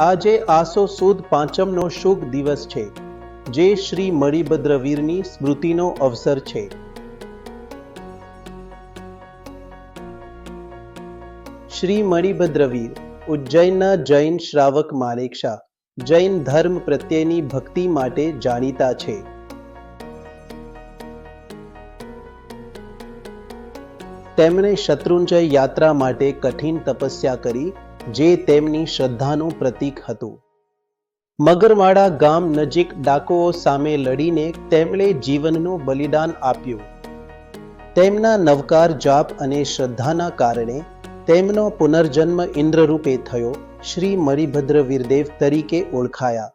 આજે આસો સુદ પાંચમનો શુભ દિવસ છે, જે શ્રી મણિભદ્રવીરની સ્મૃતિનો અવસર છે. શ્રી મણિભદ્રવીર ઉજ્જૈનના જૈન શ્રાવક માનેક્ષા જૈન ધર્મ પ્રત્યેની ભક્તિ માટે જાણીતા છે. તેમણે શત્રુંજય યાત્રા માટે કઠિન તપસ્યા કરી, જે તેમની શ્રદ્ધાનું પ્રતીક હતું. મગરવાડા ગામ નજીક ડાકુઓ સામે લડીને તેમણે જીવનનું બલિદાન આપ્યું. તેમના નવકાર જાપ અને શ્રદ્ધાના કારણે તેમનો પુનર્જન્મ ઇન્દ્રરૂપે થયો શ્રી મણિભદ્રવીરદેવ તરીકે ઓળખાયા.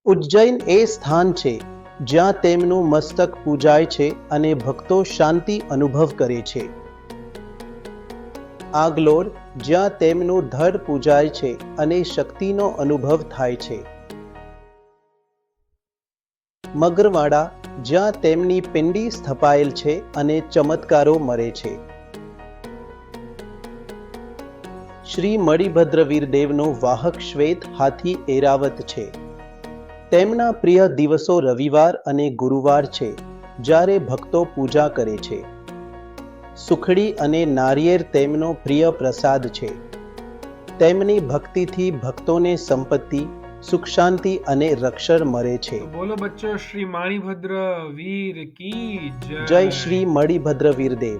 ઉજ્જૈન એ સ્થાન છે જ્યાં તેમનું મસ્તક પૂજાય છે અને ભક્તો શાંતિ અનુભવ કરે છે. આગલોડ જ્યાં તેમનું ધડ પૂજાય છે અને શક્તિનો અનુભવ થાય છે. મગરવાડા જ્યાં તેમની પિંડી સ્થપાયેલ છે અને ચમત્કારો મળે છે. શ્રી મણિભદ્રવીર દેવનો વાહક શ્વેત હાથી એરાવત છે. તેમના પ્રિય દિવસો રવિવાર અને ગુરુવાર છે, જ્યારે ભક્તો પૂજા કરે છે. સુખડી અને નારિયેળ તેમનો પ્રિય પ્રસાદ છે. તેમની ભક્તિથી ભક્તોને સંપત્તિ, સુખ શાંતિ અને રક્ષણ મળે છે. બોલો બચ્ચો, શ્રી મણિભદ્ર વીર કી જય. જય શ્રી મણિભદ્રવીર દેવ.